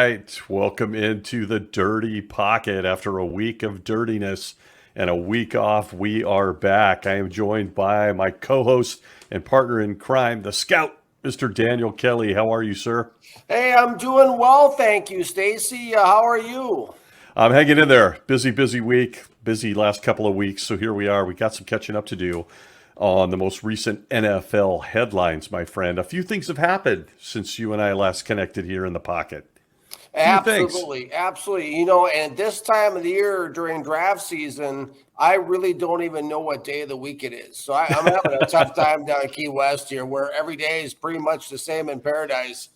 right. Welcome into the Dirty Pocket. After a week of dirtiness and a week off, we are back. I am joined by my co-host and partner in crime, the Scout, Mr. Daniel Kelly. How are you, sir? Hey, I'm doing well, thank you, Stacy. How are you? I'm hanging in there. Busy week. Busy last couple of weeks. So here we are. We got some catching up to do on the most recent NFL headlines, my friend. A few things have happened since you and I last connected here in the pocket. Absolutely. And this time of the year during draft season, I really don't even know what day of the week it is. So I'm having a tough time down in Key West here, where every day is pretty much the same in paradise.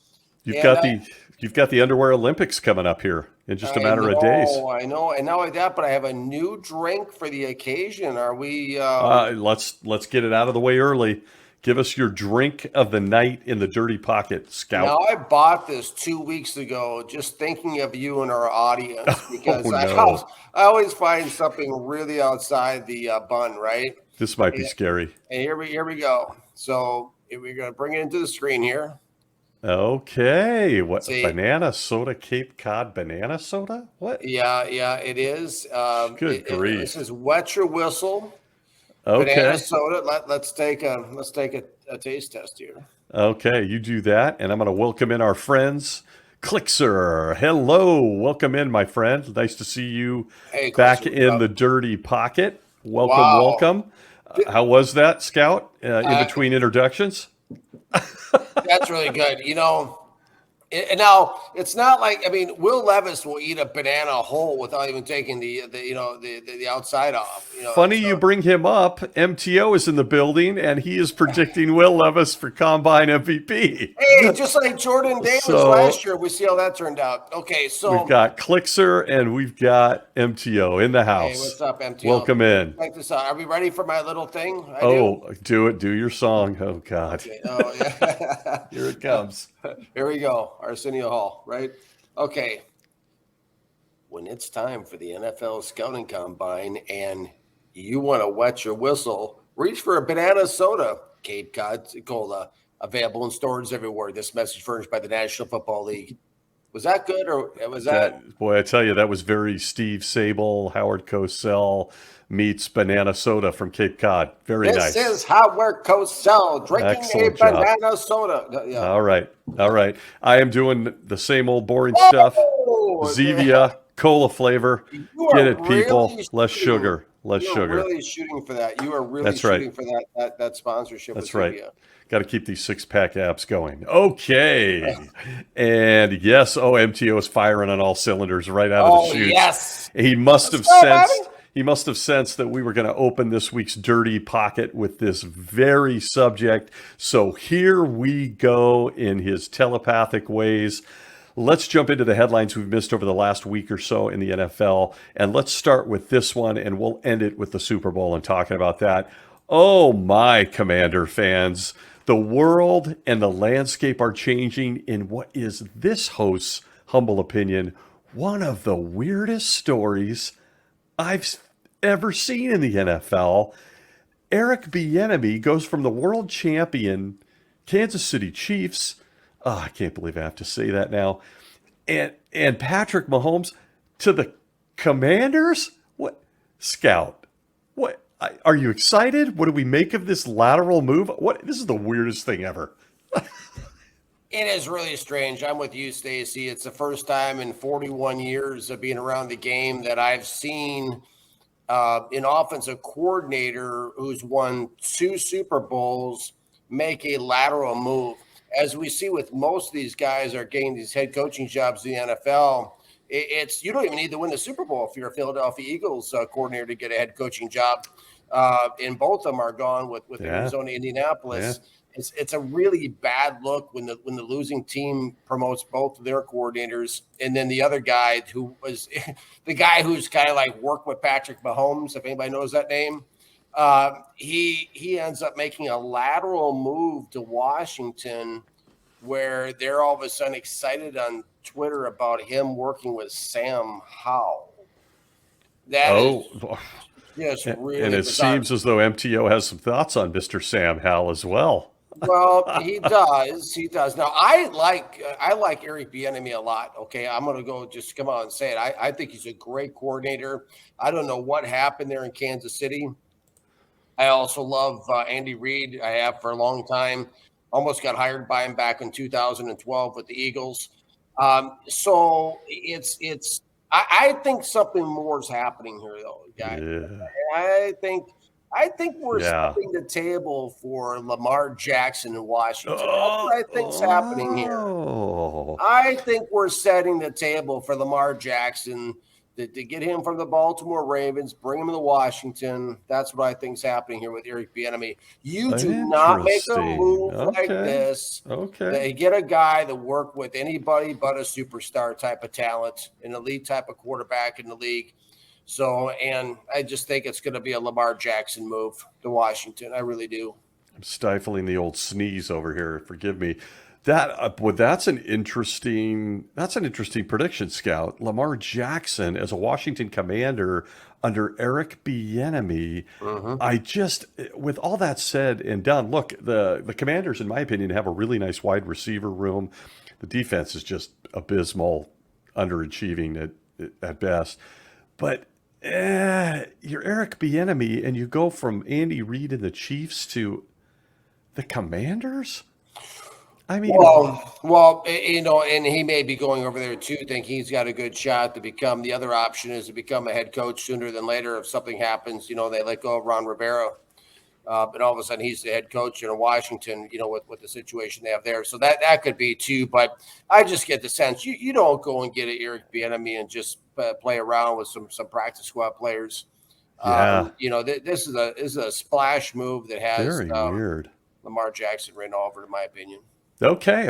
You've got the Underwear Olympics coming up here in just a matter of days. I know, and not only that, but I have a new drink for the occasion. Are we? Let's get it out of the way early. Give us your drink of the night in the Dirty Pocket, Scout. Now, I bought this 2 weeks ago, just thinking of you and our audience, because no. I always find something really outside the bun, right? This might be scary. And here we go. So we're going to bring it into the screen here. Okay. What? Banana soda, Cape Cod banana soda? What? Yeah, it is. Good grief. This is Wet Your Whistle. Okay. Banana soda. Let's take a taste test here. Okay, you do that, and I'm going to welcome in our friends. Clixer, hello. Welcome in, my friend. Nice to see you back in the Dirty Pocket. Welcome. How was that, Scout, in between introductions? That's really good. Now it's not like, Will Levis will eat a banana whole without even taking the outside off. Funny you bring him up. MTO is in the building, and he is predicting Will Levis for Combine MVP. Hey, just like Jordan Davis last year. We see how that turned out. Okay, so we've got Clixer and we've got MTO in the house. Hey, what's up, MTO? Welcome in. Check this out. Are we ready for my little thing? Do it. Do your song. Oh God. Okay. Oh yeah. Here it comes. Here we go. Arsenio Hall, right? Okay. When it's time for the NFL Scouting Combine and you want to wet your whistle, reach for a banana soda, Cape Cod Cola, available in stores everywhere. This message furnished by the National Football League. Was that good, or was that? Boy, I tell you, that was very Steve Sable, Howard Cosell meets banana soda from Cape Cod. Very nice. This is Howard Cosell drinking Excellent a banana soda. Yeah. All right. I am doing the same old boring stuff. Zevia, cola flavor. Get it, people. Really less sugar. Less sugar. You're really shooting for that. You are really shooting for that sponsorship. That's right. Got to keep these six-pack abs going. Okay. And yes, MTO is firing on all cylinders right out of the chute. Yes. He must have sensed that we were going to open this week's Dirty Pocket with this very subject. So here we go in his telepathic ways. Let's jump into the headlines we've missed over the last week or so in the NFL. And let's start with this one, and we'll end it with the Super Bowl and talking about that. Oh, my Commander fans. The world and the landscape are changing in what is this host's humble opinion, one of the weirdest stories I've ever seen in the NFL. Eric Bieniemy goes from the world champion Kansas City Chiefs. Oh, I can't believe I have to say that now. And Patrick Mahomes to the Commanders? What? Scout. What? Are you excited? What do we make of this lateral move? This is the weirdest thing ever. It is really strange. I'm with you, Stacy. It's the first time in 41 years of being around the game that I've seen an offensive coordinator who's won 2 Super Bowls make a lateral move. As we see with most of these guys are getting these head coaching jobs in the NFL, it's you don't even need to win the Super Bowl if you're a Philadelphia Eagles coordinator to get a head coaching job. And both of them are gone with Arizona, Indianapolis. Yeah. It's a really bad look when the losing team promotes both of their coordinators, and then the other guy who was the guy who's kind of like worked with Patrick Mahomes, if anybody knows that name. He ends up making a lateral move to Washington, where they're all of a sudden excited on Twitter about him working with Sam Howell. That is really and it bizarre. seems as though MTO has some thoughts on Mr. Sam Howell as well. Well, he does. He does. Now, I like Eric Bieniemy a lot. Okay, I'm going to go just come out and say it. I think he's a great coordinator. I don't know what happened there in Kansas City. I also love Andy Reid. I have for a long time. Almost got hired by him back in 2012 with the Eagles. So it's. I think something more is happening here, though, guys. Yeah. I think we're Yeah. setting the table for Lamar Jackson in Washington. That's Oh, what I think's happening here. oh. I think we're setting the table for Lamar Jackson to get him from the Baltimore Ravens, bring him to Washington. That's what I think's happening here with Eric Bieniemy. You do not make a move like this. Okay. They get a guy that work with anybody but a superstar type of talent, an elite type of quarterback in the league. So, and I just think it's going to be a Lamar Jackson move to Washington. I really do. I'm stifling the old sneeze over here. Forgive me. That's an interesting prediction, Scout. Lamar Jackson as a Washington Commander under Eric Bieniemy. I just, with all that said and done, look, the Commanders, in my opinion, have a really nice wide receiver room. The defense is just abysmal, underachieving at best. But you're Eric Bieniemy, and you go from Andy Reid and the Chiefs to the Commanders. I mean, well, and he may be going over there too, think he's got a good shot to become. The other option is to become a head coach sooner than later. If something happens, they let go of Ron Rivera, but all of a sudden he's the head coach in Washington. With the situation they have there, so that could be too. But I just get the sense you don't go and get an Eric Bieniemy and just play around with some practice squad players. yeah, This is a splash move that has very weird. Lamar Jackson written all over, in my opinion. Okay.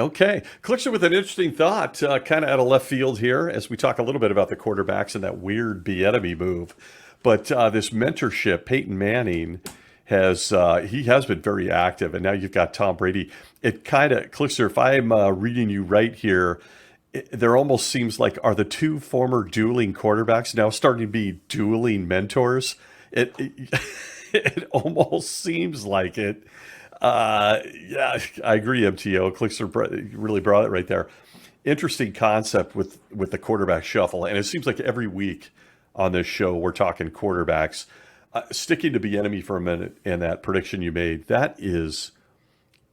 Clixer with an interesting thought, kind of out of left field here, as we talk a little bit about the quarterbacks and that weird Bieniemy move. But this mentorship, Peyton Manning has been very active, and now you've got Tom Brady. It kind of, Clixer, if I'm reading you right here, there almost seems like, are the two former dueling quarterbacks now starting to be dueling mentors? It almost seems like it. Yeah, I agree, MTO. Clixer really brought it right there. Interesting concept with the quarterback shuffle. And it seems like every week on this show, we're talking quarterbacks. Sticking to Bieniemy for a minute and that prediction you made, that is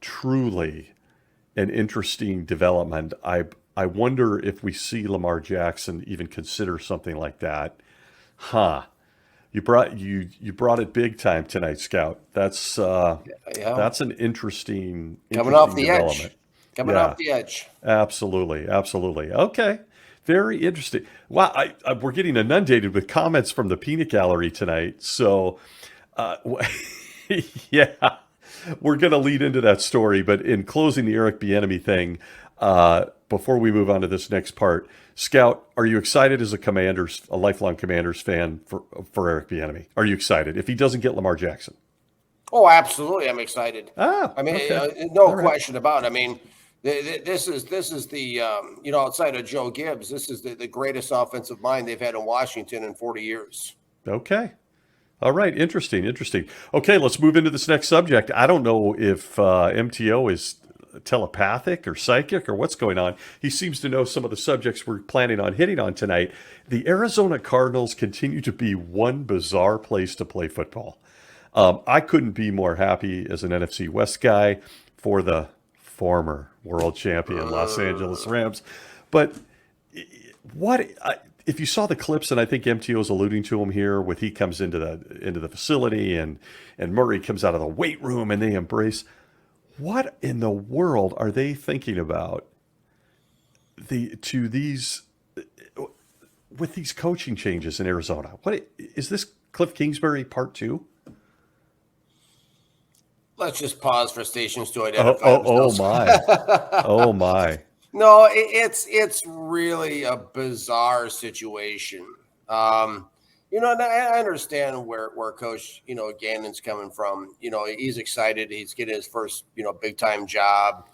truly an interesting development. I wonder if we see Lamar Jackson even consider something like that. You brought it big time tonight, Scout. That's an interesting coming off the development. edge. Coming off the edge. Absolutely. Okay. Very interesting. Wow, we're getting inundated with comments from the peanut gallery tonight. So, yeah, we're going to lead into that story. But in closing the Eric Bieniemy thing, before we move on to this next part, Scout, are you excited as a lifelong Commanders fan for Eric Bieniemy? Are you excited if he doesn't get Lamar Jackson? Oh, absolutely, I'm excited. I mean, okay. No question about it. I mean, this is the outside of Joe Gibbs, this is the greatest offensive mind they've had in Washington in 40 years. Okay. All right. Interesting. Okay, let's move into this next subject. I don't know if MTO is telepathic or psychic or what's going on. He seems to know some of the subjects we're planning on hitting on tonight. The Arizona Cardinals continue to be one bizarre place to play football. I couldn't be more happy as an NFC West guy for the former world champion Los Angeles Rams. But if you saw the clips, and I think MTO is alluding to them here, with he comes into the facility and Murray comes out of the weight room and they embrace. What in the world are they thinking about with these coaching changes in Arizona? What is this, Cliff Kingsbury part 2? Let's just pause for stations to identify themselves. Oh my. No, it's really a bizarre situation. I understand where Coach, Gannon's coming from. He's excited. He's getting his first, big time job.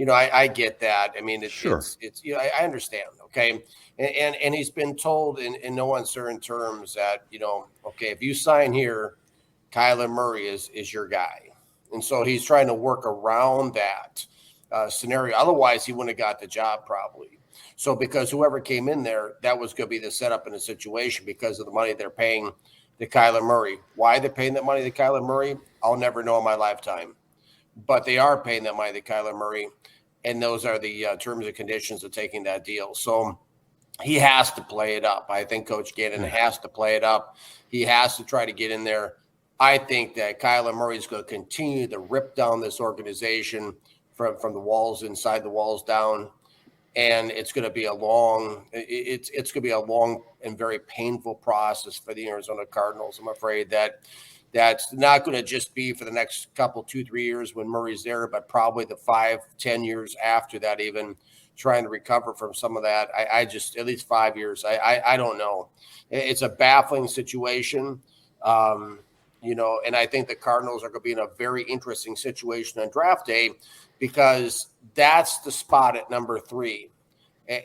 I get that. I mean, it's I understand. Okay. And he's been told in no uncertain terms that, okay, if you sign here, Kyler Murray is your guy. And so he's trying to work around that scenario. Otherwise, he wouldn't have got the job probably. So because whoever came in there, that was going to be the setup in the situation because of the money they're paying to Kyler Murray. Why they're paying that money to Kyler Murray, I'll never know in my lifetime. But they are paying that money to Kyler Murray, and those are the terms and conditions of taking that deal. So he has to play it up. I think Coach Gannon has to play it up. He has to try to get in there. I think that Kyler Murray is going to continue to rip down this organization from the walls, inside the walls down. And it's going to be a long and very painful process for the Arizona Cardinals. I'm afraid that's not going to just be for the next couple, 2-3 years when Murray's there, but probably the 5-10 years after that, even trying to recover from some of that. I just, at least 5 years. I don't know. It's a baffling situation. And I think the Cardinals are going to be in a very interesting situation on draft day because that's the spot at number 3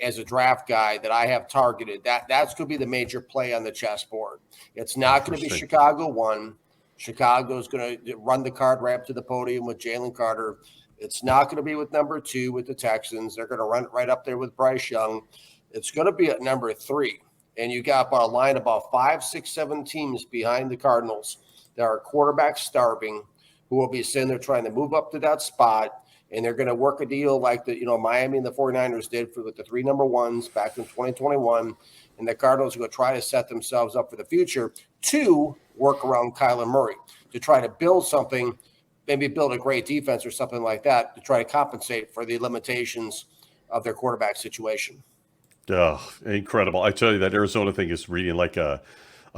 as a draft guy that I have targeted. That's going to be the major play on the chessboard. It's not going to be Chicago 1. Chicago's going to run the card right up to the podium with Jalen Carter. It's not going to be with number 2 with the Texans. They're going to run it right up there with Bryce Young. It's going to be at number 3. And you got about a line about 5, 6, 7 teams behind the Cardinals that are quarterback starving, who will be sitting there trying to move up to that spot. And they're going to work a deal like Miami and the 49ers did with the 3 number 1s back in 2021. And the Cardinals are going to try to set themselves up for the future to work around Kyler Murray, to try to build something, maybe build a great defense or something like that, to try to compensate for the limitations of their quarterback situation. Oh, incredible. I tell you, that Arizona thing is reading like a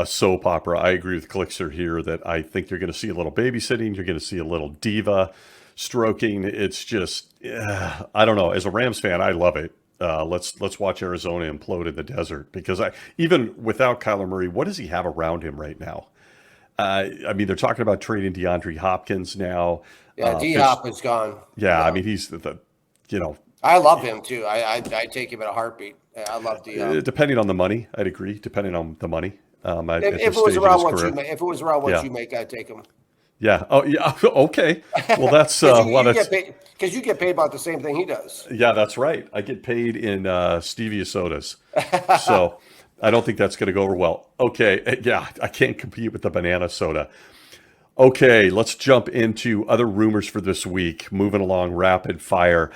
soap opera. I agree with Clixer here that I think you're going to see a little babysitting. You're going to see a little diva stroking. It's just, I don't know. As a Rams fan, I love it. Let's watch Arizona implode in the desert because even without Kyler Murray, what does he have around him right now? I mean, they're talking about trading DeAndre Hopkins now. Yeah, D-Hop is gone. Yeah, I mean, he's I love him too. I take him in a heartbeat. I love D-Hop. Depending on the money, I'd agree. Depending on the money. If it was around what you make, I'd take him. Yeah. Oh, yeah. Okay. Well, that's because you get paid about the same thing he does. Yeah, that's right. I get paid in stevia sodas, so I don't think that's going to go over well. Okay. Yeah, I can't compete with the banana soda. Okay, let's jump into other rumors for this week. Moving along rapid fire.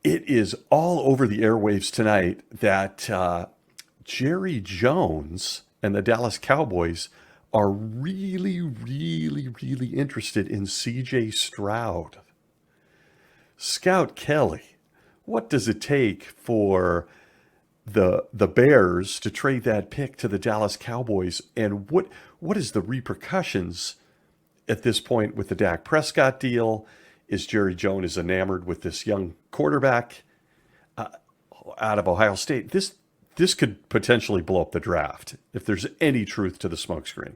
It is all over the airwaves tonight that Jerry Jones and the Dallas Cowboys are really, really, really interested in C.J. Stroud. Scout Kelly, what does it take for the Bears to trade that pick to the Dallas Cowboys? And what is the repercussions at this point with the Dak Prescott deal? Is Jerry Jones enamored with this young quarterback out of Ohio State? This could potentially blow up the draft if there's any truth to the smokescreen.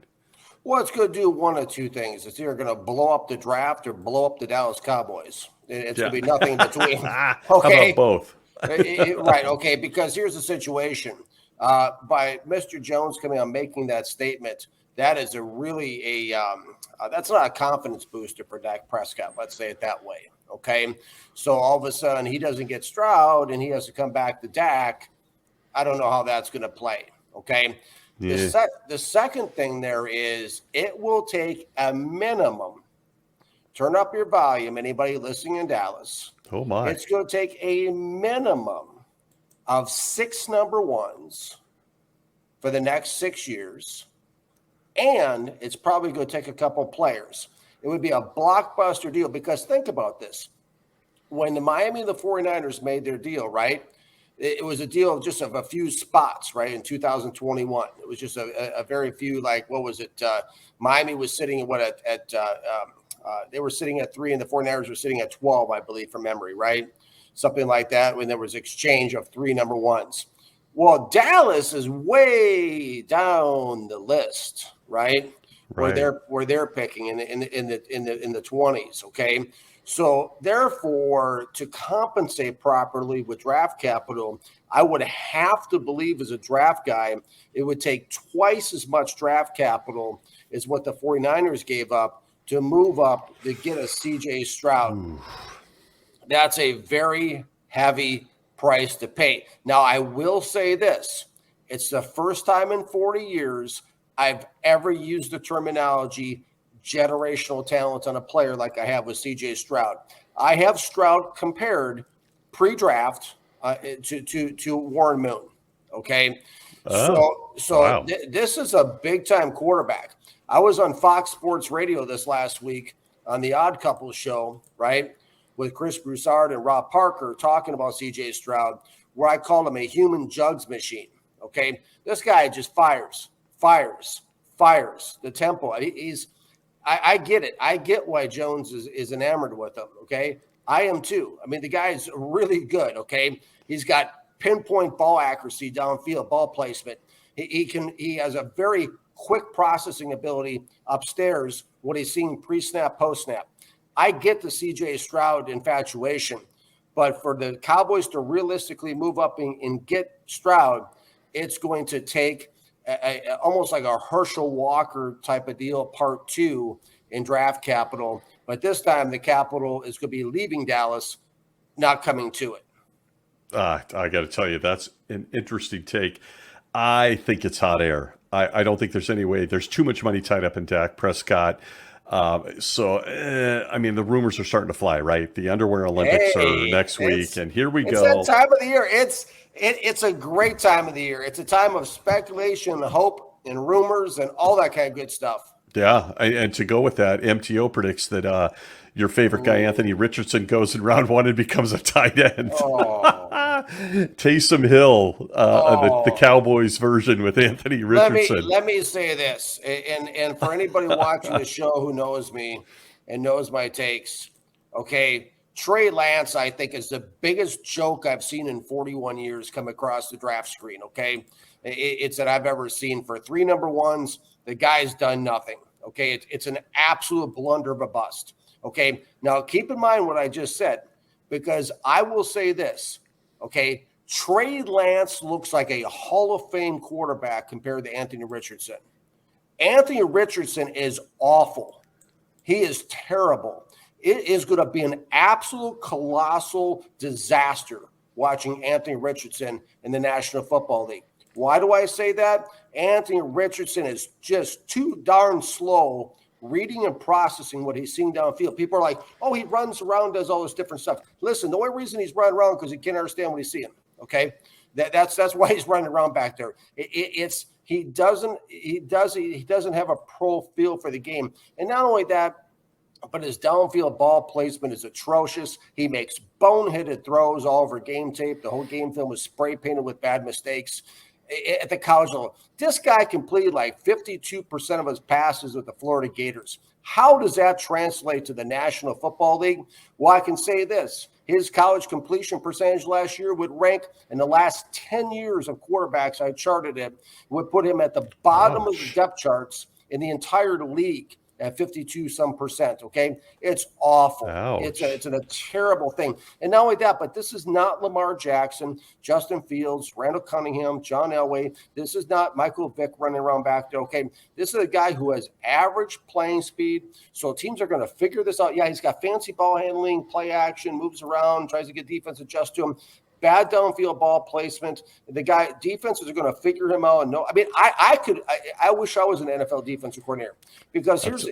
Well, it's going to do one of two things. It's either going to blow up the draft or blow up the Dallas Cowboys. It's going to be nothing in between. Okay. How about both? Right. Okay. Because here's the situation. By Mr. Jones coming out making that statement, that is that's not a confidence booster for Dak Prescott. Let's say it that way. Okay. So all of a sudden he doesn't get Stroud and he has to come back to Dak. I don't know how that's going to play. Okay. Yeah. The second thing there is it will take a minimum. Turn up your volume, anybody listening in Dallas. Oh, my. It's going to take a minimum of 6 number 1s for the next 6 years. And it's probably going to take a couple players. It would be a blockbuster deal because think about this. When the Miami and the 49ers made their deal, right, it was a deal just of a few spots, right, in 2021. It was just a very few, like, what was it? Miami was sitting at they were sitting at 3 and the 49ers were sitting at 12, I believe, from memory, right? Something like that when there was exchange of 3 number 1s. Well, Dallas is way down the list, right? Where they're picking in the 20s, okay? So therefore, to compensate properly with draft capital, I would have to believe as a draft guy, it would take twice as much draft capital as what the 49ers gave up to move up to get a CJ Stroud. Ooh. That's a very heavy price to pay. Now, I will say this. It's the first time in 40 years I've ever used the terminology generational talent on a player like I have with CJ Stroud. I have Stroud compared pre-draft to Warren Moon. Okay. Oh, So wow. This is a big time quarterback. I was on Fox Sports Radio this last week on the Odd Couple show, right, with Chris Broussard and Rob Parker talking about CJ Stroud, where I called him a human jugs machine. Okay. This guy just fires the tempo. I get it. I get why Jones is enamored with him. Okay. I am too. I mean, the guy's really good. Okay. He's got pinpoint ball accuracy downfield, ball placement. He has a very quick processing ability upstairs, what he's seeing pre-snap, post-snap. I get the CJ Stroud infatuation, but for the Cowboys to realistically move up and get Stroud, it's going to take almost like a Herschel Walker type of deal, part 2 in draft capital. But this time the capital is going to be leaving Dallas, not coming to it. I got to tell you, that's an interesting take. I think it's hot air. I don't think there's any way. There's too much money tied up in Dak Prescott. I mean, the rumors are starting to fly, right? The Underwear Olympics are next week, and here we go. It's that time of the year. It's a great time of the year. It's a time of speculation and hope and rumors and all that kind of good stuff. Yeah, and to go with that, MTO predicts that your favorite guy, Anthony Richardson, goes in round 1 and becomes a tight end. Oh. Taysom Hill, the Cowboys version with Anthony Richardson. Let me say this, and for anybody watching the show who knows me and knows my takes, okay, Trey Lance, I think, is the biggest joke I've seen in 41 years come across the draft screen, okay? It's that I've ever seen. For 3 number ones, the guy's done nothing, okay? It's an absolute blunder of a bust, okay? Now, keep in mind what I just said, because I will say this, okay? Trey Lance looks like a Hall of Fame quarterback compared to Anthony Richardson. Anthony Richardson is awful. He is terrible. It is going to be an absolute colossal disaster watching Anthony Richardson in the National Football League. Why do I say that? Anthony Richardson is just too darn slow reading and processing what he's seeing downfield. People are like, oh, he runs around, does all this different stuff. Listen, the only reason he's running around because he can't understand what he's seeing. Okay, that's why he's running around back there. He doesn't have a pro feel for the game, and not only that, but his downfield ball placement is atrocious. He makes boneheaded throws all over game tape. The whole game film was spray painted with bad mistakes. At the college level, this guy completed like 52% of his passes with the Florida Gators. How does that translate to the National Football League? Well, I can say this. His college completion percentage last year would rank in the last 10 years of quarterbacks I charted it, would put him at the bottom of the depth charts in the entire league at 52% okay? It's awful. It's a terrible thing. And not only that, but this is not Lamar Jackson, Justin Fields, Randall Cunningham, John Elway. This is not Michael Vick running around back there, okay? This is a guy who has average playing speed, so teams are going to figure this out. Yeah, he's got fancy ball handling, play action, moves around, tries to get defense adjust to him. Bad downfield ball placement. The guy defenses are going to figure him out. And no, I mean, I wish I was an NFL defensive coordinator, because there's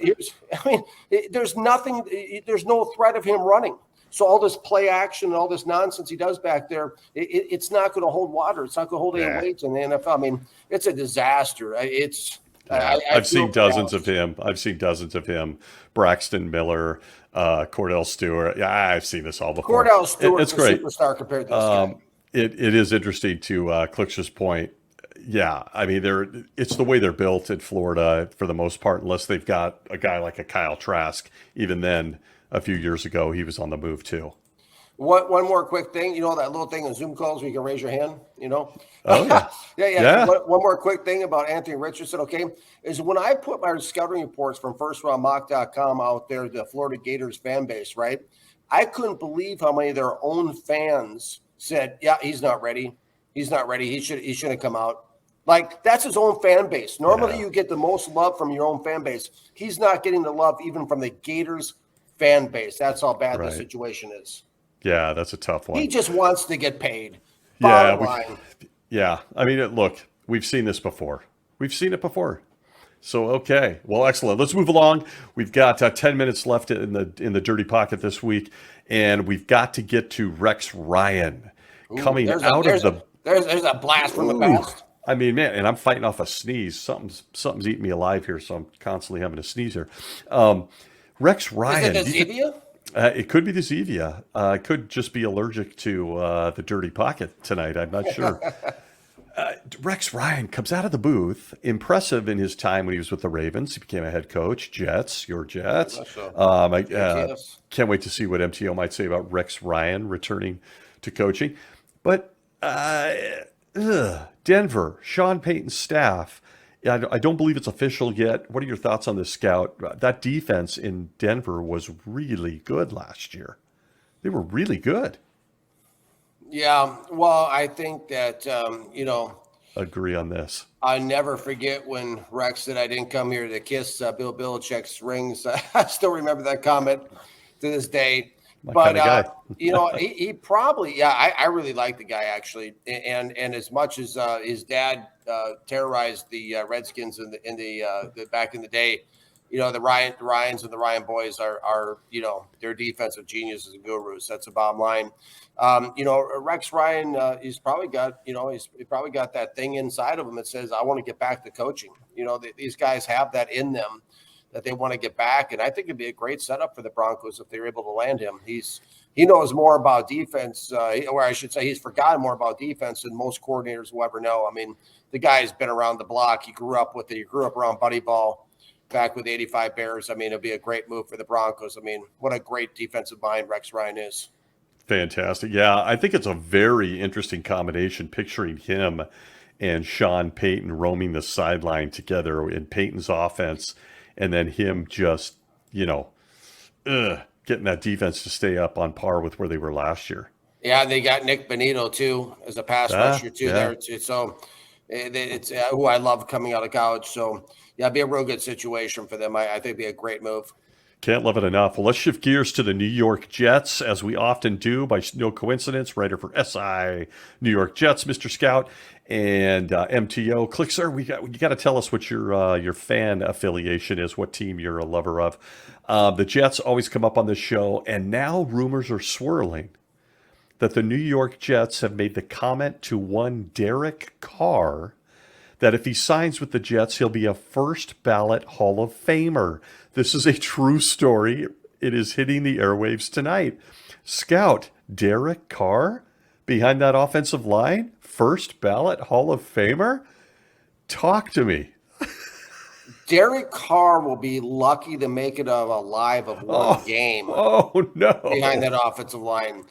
no threat of him running. So all this play action and all this nonsense he does back there, it's not going to hold water. It's not going to hold any weight in the NFL. I mean, it's a disaster. I've seen dozens of him. Braxton Miller, Cordell Stewart. Yeah, I've seen this all before. Cordell Stewart is a great superstar compared to this guy. It is interesting to Klich's point. Yeah, I mean, it's the way they're built in Florida for the most part, unless they've got a guy like a Kyle Trask. Even then, a few years ago, he was on the move too. One more quick thing, that little thing in Zoom calls where you can raise your hand, Oh, yeah. One more quick thing about Anthony Richardson, okay, is when I put my scouting reports from FirstRoundMock.com out there, the Florida Gators fan base, right, I couldn't believe how many of their own fans said, yeah, he's not ready. He's not ready. He shouldn't come out. Like, that's his own fan base. Normally, you get the most love from your own fan base. He's not getting the love even from the Gators fan base. That's how bad the situation is. Yeah, that's a tough one. He just wants to get paid. Yeah, Bottom line. Yeah. I mean, look, we've seen this before. We've seen it before. So, okay. Well, excellent. Let's move along. We've got 10 minutes left in the Dirty Pocket this week, and we've got to get to Rex Ryan coming out of the... There's a blast from the past. I mean, man, and I'm fighting off a sneeze. Something's eating me alive here, so I'm constantly having a sneeze here. Rex Ryan. Is it the Zevia? It could be the Zevia. I could just be allergic to the Dirty Pocket tonight. I'm not sure. Rex Ryan comes out of the booth, impressive in his time when he was with the Ravens. He became a head coach. Jets, your Jets. I can't wait to see what MTO might say about Rex Ryan returning to coaching. But Denver, Sean Payton's staff. I don't believe it's official yet. What are your thoughts on this, Scout? That defense in Denver was really good last year. They were really good. Yeah, well, I think that, agree on this. I never forget when Rex said I didn't come here to kiss Bill Belichick's rings. I still remember that comment to this day. My kind of guy. he probably, I really like the guy, actually. And as much as his dad terrorized the Redskins in the back in the day, the Ryans and the Ryan boys are they're defensive geniuses and gurus. That's the bottom line. Rex Ryan, he's probably got that thing inside of him that says, I want to get back to coaching. These guys have that in them that they want to get back. And I think it'd be a great setup for the Broncos if they're able to land him. He knows more about defense, or I should say he's forgotten more about defense than most coordinators will ever know. I mean, the guy's been around the block. He grew up around Buddy Ball back with 85 Bears. I mean, it'd be a great move for the Broncos. I mean, what a great defensive mind Rex Ryan is. Fantastic. Yeah, I think it's a very interesting combination, picturing him and Sean Payton roaming the sideline together in Payton's offense, and then him just, getting that defense to stay up on par with where they were last year. Yeah, they got Nick Bonito, too, as a pass rusher, too, there, too. So it's who I love coming out of college. So, yeah, it'd be a real good situation for them. I think it'd be a great move. Can't love it enough. Well, let's shift gears to the New York Jets, as we often do, by no coincidence. Writer for SI New York Jets, Mr. Scout, and MTO. Click, sir. You got to tell us what your fan affiliation is, what team you're a lover of. The Jets always come up on this show, and now rumors are swirling that the New York Jets have made the comment to one Derek Carr that if he signs with the Jets, he'll be a first ballot Hall of Famer. This is a true story. It is hitting the airwaves tonight. Scout, Derek Carr behind that offensive line, first ballot Hall of Famer? Talk to me. Derek Carr will be lucky to make it alive of one game. Oh, no. Behind that offensive line.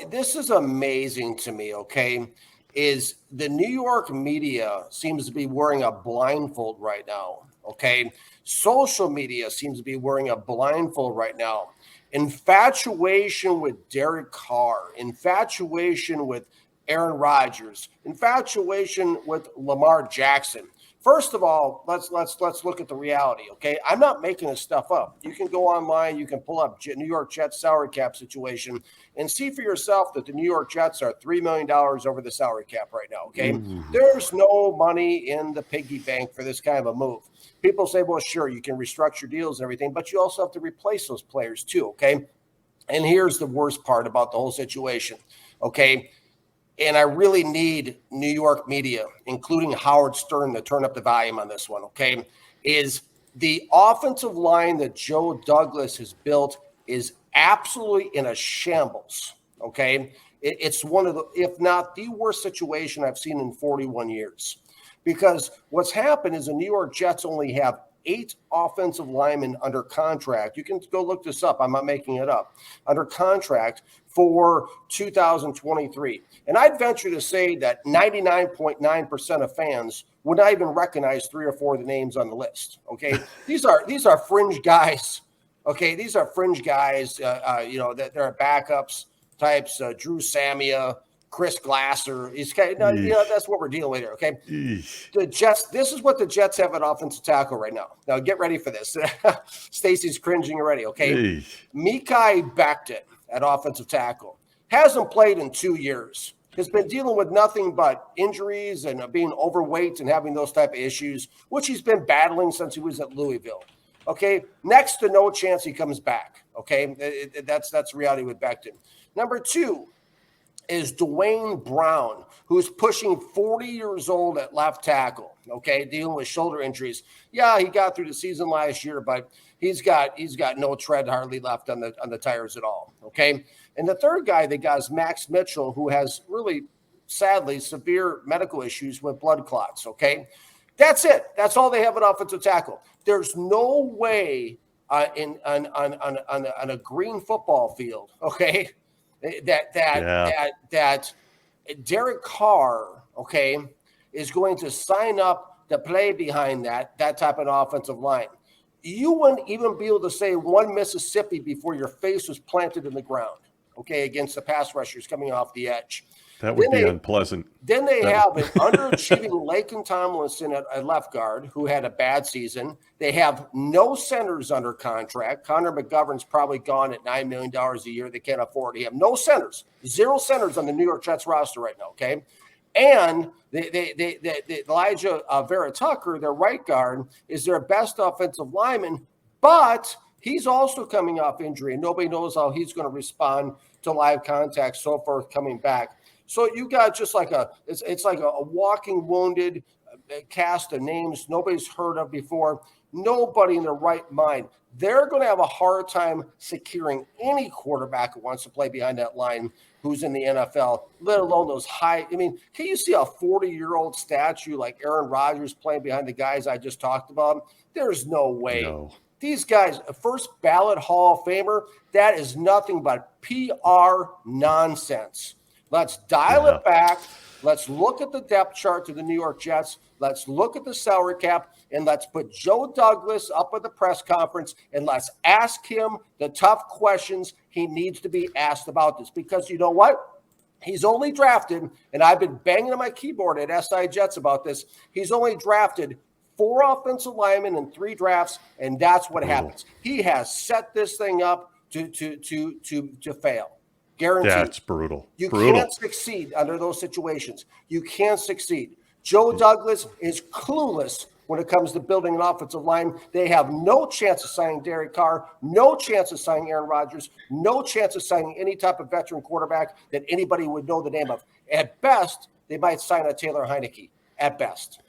This is amazing to me, okay? Is the New York media seems to be wearing a blindfold right now, okay? Social media seems to be wearing a blindfold right now. Infatuation with Derek Carr, infatuation with Aaron Rodgers, infatuation with Lamar Jackson. First of all, let's look at the reality, okay? I'm not making this stuff up. You can go online, you can pull up New York Jets salary cap situation and see for yourself that the New York Jets are $3 million over the salary cap right now, okay? Mm-hmm. There's no money in the piggy bank for this kind of a move. People say, well, sure, you can restructure deals and everything, but you also have to replace those players too, okay? And here's the worst part about the whole situation, okay? And I really need New York media, including Howard Stern, to turn up the volume on this one, okay? Is the offensive line that Joe Douglas has built is absolutely in a shambles, okay? It's one of the, if not the worst situation I've seen in 41 years. Because what's happened is the New York Jets only have 8 offensive linemen under contract. You can go look this up. I'm not making it up. Under contract for 2023. And I'd venture to say that 99.9% of fans would not even recognize 3 or 4 of the names on the list. Okay. These are fringe guys. Okay. These are fringe guys, that they're backups types, Drew Samia, Chris Glasser. He's kind of, that's what we're dealing with here. Okay. Eesh. The Jets, this is what the Jets have at offensive tackle right now. Now get ready for this. Stacy's cringing already. Okay. Eesh. Mekhi Becton at offensive tackle hasn't played in 2 years. Has been dealing with nothing but injuries and being overweight and having those type of issues, which he's been battling since he was at Louisville. Okay. Next to no chance he comes back. Okay. That's reality with Becton. Number 2 is Dwayne Brown, who's pushing 40 years old at left tackle, okay, dealing with shoulder injuries. Yeah, he got through the season last year, but he's got no tread hardly left on the tires at all, okay? And the third guy they got is Max Mitchell, who has really, sadly, severe medical issues with blood clots, okay? That's it. That's all they have at offensive tackle. There's no way on a green football field, okay, that Derek Carr, okay, is going to sign up to play behind that type of offensive line. You wouldn't even be able to say one Mississippi before your face was planted in the ground, okay, against the pass rushers coming off the edge. That would be unpleasant. Then they have an underachieving Laken Tomlinson at left guard who had a bad season. They have no centers under contract. Connor McGovern's probably gone at $9 million a year. They can't afford it. They have no centers, 0 centers on the New York Jets roster right now, okay? And Elijah Vera Tucker, their right guard, is their best offensive lineman, but he's also coming off injury, and nobody knows how he's going to respond to live contact so far coming back. So you got just like it's like a walking wounded cast of names nobody's heard of before. Nobody in their right mind. They're going to have a hard time securing any quarterback who wants to play behind that line who's in the NFL, let alone those high. I mean, can you see a 40-year-old statue like Aaron Rodgers playing behind the guys I just talked about? There's no way. No. These guys, a first ballot Hall of Famer, that is nothing but PR nonsense. Let's dial it back. Let's look at the depth chart to the New York Jets. Let's look at the salary cap, and let's put Joe Douglas up at the press conference, and let's ask him the tough questions he needs to be asked about this. Because you know what? He's only drafted, and I've been banging on my keyboard at SI Jets about this, he's only drafted 4 offensive linemen in 3 drafts, and that's what happens. He has set this thing up to fail. Guaranteed. That's brutal. You can't succeed under those situations. You can't succeed. Joe Douglas is clueless when it comes to building an offensive line. They have no chance of signing Derek Carr, no chance of signing Aaron Rodgers, no chance of signing any type of veteran quarterback that anybody would know the name of. At best, they might sign a Taylor Heineke. At best.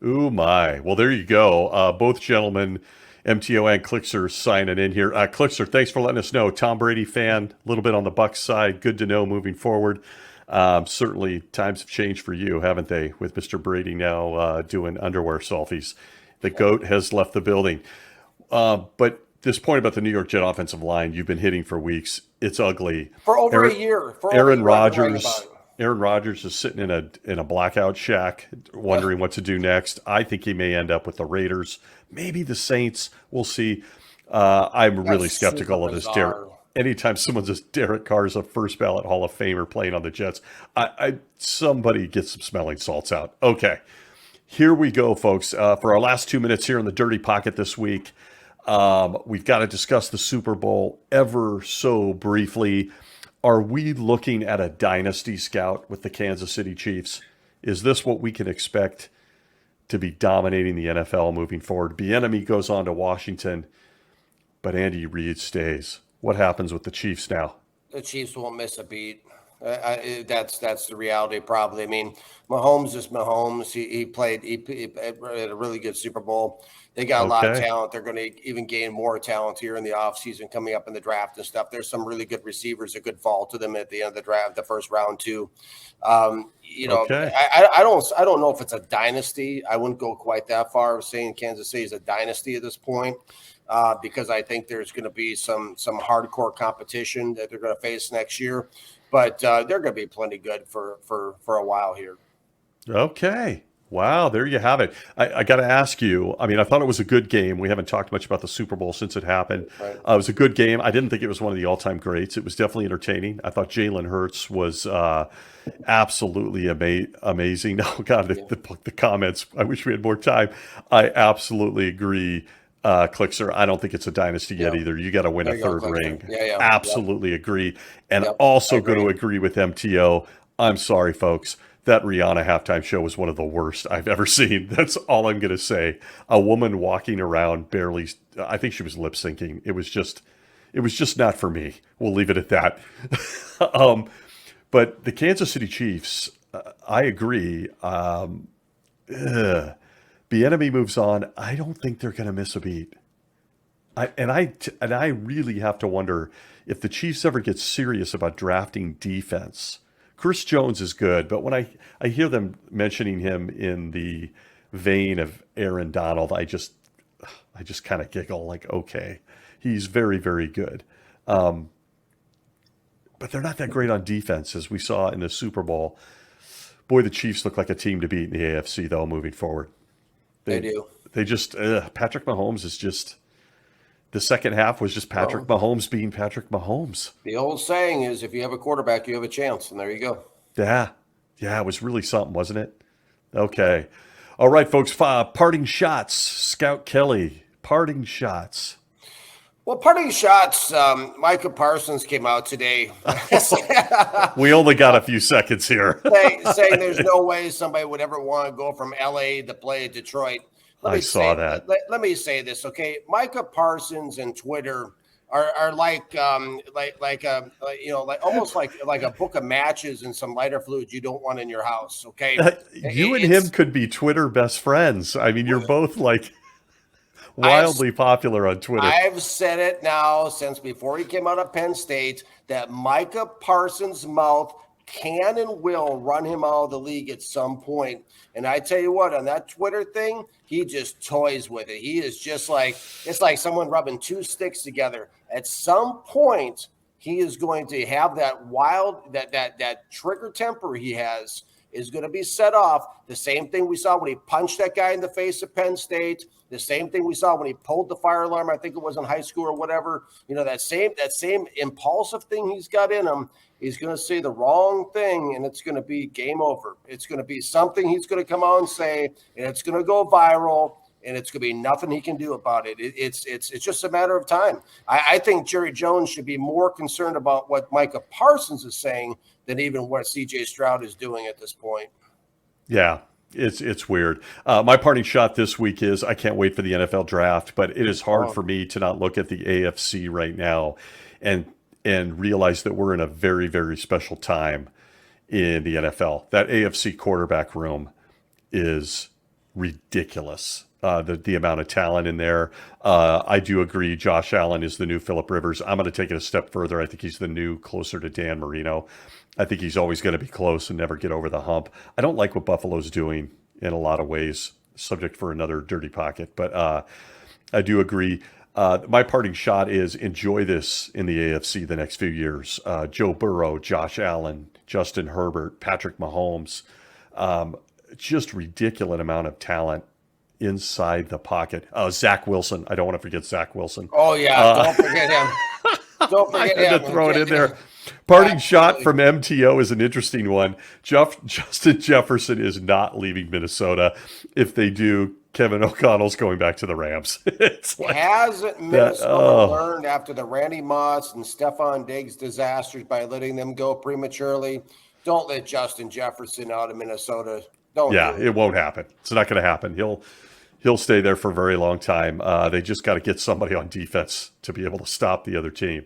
Ooh, my. Well, there you go. Both gentlemen, MTO and Clixer, signing in here. Clixer, thanks for letting us know. Tom Brady fan, a little bit on the Bucs side. Good to know moving forward. Certainly, times have changed for you, haven't they, with Mr. Brady now doing underwear selfies. The GOAT has left the building. But this point about the New York Jet offensive line, you've been hitting for weeks. It's ugly. For over a year. Aaron Rodgers is sitting in a blackout shack wondering what to do next. I think he may end up with the Raiders, maybe the Saints. We'll see. I'm really skeptical of this. Anytime someone says Derek Carr is a first ballot Hall of Famer playing on the Jets, somebody get some smelling salts out. Okay, here we go, folks. For our last 2 minutes here in the Dirty Pocket this week, we've got to discuss the Super Bowl ever so briefly. Are we looking at a dynasty scout with the Kansas City Chiefs? Is this what we can expect to be dominating the NFL moving forward? Bieniemy goes on to Washington, but Andy Reid stays. What happens with the Chiefs now? The Chiefs won't miss a beat. That's the reality, probably. I mean, Mahomes is Mahomes. He had a really good Super Bowl. They got a lot of talent. They're going to even gain more talent here in the offseason coming up in the draft and stuff. There's some really good receivers that could fall to them at the end of the draft, the first round too. I don't know if it's a dynasty. I wouldn't go quite that far saying Kansas City is a dynasty at this point. Because I think there's going to be some hardcore competition that they're going to face next year, but they're going to be plenty good for a while here. Okay. Wow, there you have it. I got to ask you. I mean, I thought it was a good game. We haven't talked much about the Super Bowl since it happened. Right. It was a good game. I didn't think it was one of the all-time greats. It was definitely entertaining. I thought Jalen Hurts was absolutely amazing. Oh God, the comments. I wish we had more time. I absolutely agree, Clixer. I don't think it's a dynasty yet Yeah. either. You got to win There a you go, third Clixton. ring. Yeah, yeah. Absolutely agree. And Yep. also I going to agree. agree with MTO. I'm sorry, folks. That Rihanna halftime show was one of the worst I've ever seen. That's all I'm going to say. A woman walking around barely, I think she was lip syncing. It was just not for me. We'll leave it at that. But the Kansas City Chiefs, I agree. Bieniemy moves on. I don't think they're going to miss a beat. I really have to wonder if the Chiefs ever get serious about drafting defense. Chris Jones is good, but when I hear them mentioning him in the vein of Aaron Donald, I just kind of giggle like, okay, he's very, very good. But they're not that great on defense, as we saw in the Super Bowl. Boy, the Chiefs look like a team to beat in the AFC, though, moving forward. They do. They just, Patrick Mahomes is just, the second half was just Patrick Mahomes being Patrick Mahomes. The old saying is, if you have a quarterback, you have a chance, and there you go. Yeah. Yeah, it was really something, wasn't it? Okay. All right, folks, parting shots. Scout Kelly, parting shots. Well, parting shots, Micah Parsons came out today We only got a few seconds here. saying there's no way somebody would ever want to go from L.A. to play at Detroit. I saw that. Let me say this, okay? Micah Parsons and Twitter are like almost like a book of matches and some lighter fluids you don't want in your house, okay? You and him could be Twitter best friends. I mean, you're both like wildly popular on Twitter. I've said it now since before he came out of Penn State that Micah Parsons' mouth can and will run him out of the league at some point. And I tell you what, on that Twitter thing, he just toys with it. He is just like, it's like someone rubbing two sticks together. At some point, he is going to have that wild, that trigger temper he has is going to be set off. The same thing we saw when he punched that guy in the face at Penn State. The same thing we saw when he pulled the fire alarm. I think it was in high school or whatever. You know, that same impulsive thing he's got in him. He's going to say the wrong thing, and it's going to be game over. It's going to be something he's going to come out and say, and it's going to go viral, and it's going to be nothing he can do about it. It's just a matter of time. I think Jerry Jones should be more concerned about what Micah Parsons is saying than even what C.J. Stroud is doing at this point. Yeah, it's weird. My parting shot this week is I can't wait for the NFL draft, but it is hard for me to not look at the AFC right now and realize that we're in a very, very special time in the NFL. That AFC quarterback room is ridiculous. The amount of talent in there. I do agree Josh Allen is the new Phillip Rivers. I'm going to take it a step further. I think he's the new closer to Dan Marino. I think he's always going to be close and never get over the hump. I don't like what Buffalo's doing in a lot of ways, subject for another dirty pocket, but I do agree. My parting shot is enjoy this in the AFC the next few years. Joe Burrow, Josh Allen, Justin Herbert, Patrick Mahomes, just ridiculous amount of talent inside the pocket. Zach Wilson. I don't want to forget Zach Wilson. Oh, yeah. Don't forget him. Don't forget I had him. to throw it in there. Parting shot from MTO is an interesting one. Justin Jefferson is not leaving Minnesota. If they do, Kevin O'Connell's going back to the Rams. It's like, hasn't Minnesota learned after the Randy Moss and Stephon Diggs disasters by letting them go prematurely? Don't let Justin Jefferson out of Minnesota. It won't happen. It's not going to happen. He'll stay there for a very long time. They just got to get somebody on defense to be able to stop the other team.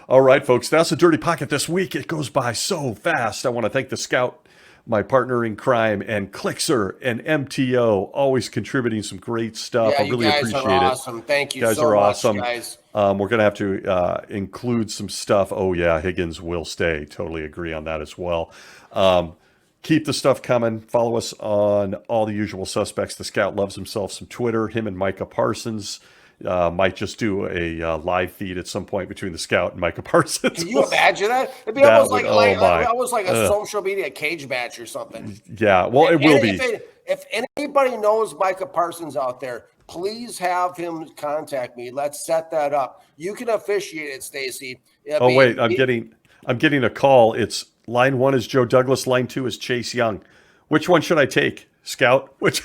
All right, folks, that's the Dirty Pocket this week. It goes by so fast. I want to thank the Scout, my partner in crime, and Clixer and MTO, always contributing some great stuff. I really appreciate it. Awesome. Thank you guys so are much, awesome. Guys. We're going to have to include some stuff. Oh, yeah, Higgins will stay. Totally agree on that as well. Keep the stuff coming. Follow us on all the usual suspects. The Scout loves himself some Twitter. Him and Micah Parsons might just do a live feed at some point between the Scout and Micah Parsons. Can you imagine that? It'd be almost like a social media cage match or something. Yeah, well, it will be. If anybody knows Micah Parsons out there, please have him contact me. Let's set that up. You can officiate it, Stacy. Oh wait, I'm getting a call. It's line 1 is Joe Douglas, line 2 is Chase Young. Which one should I take, Scout? Which?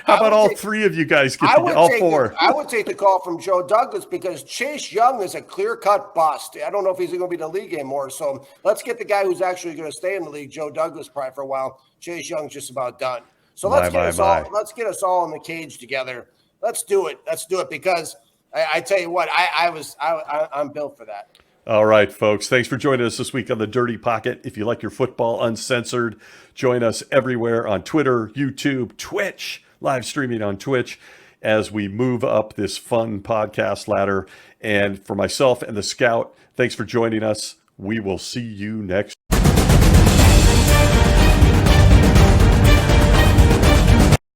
How about all 3 of you guys get to get all 4? I would take the call from Joe Douglas because Chase Young is a clear-cut bust. I don't know if he's going to be in the league anymore. So let's get the guy who's actually going to stay in the league, Joe Douglas, probably for a while. Chase Young's just about done. So let's get us all in the cage together. Let's do it. Let's do it because I tell you what, I'm built for that. All right, folks. Thanks for joining us this week on the Dirty Pocket. If you like your football uncensored, join us everywhere on Twitter, YouTube, Twitch, live streaming on Twitch as we move up this fun podcast ladder. And for myself and the Scout, thanks for joining us. We will see you next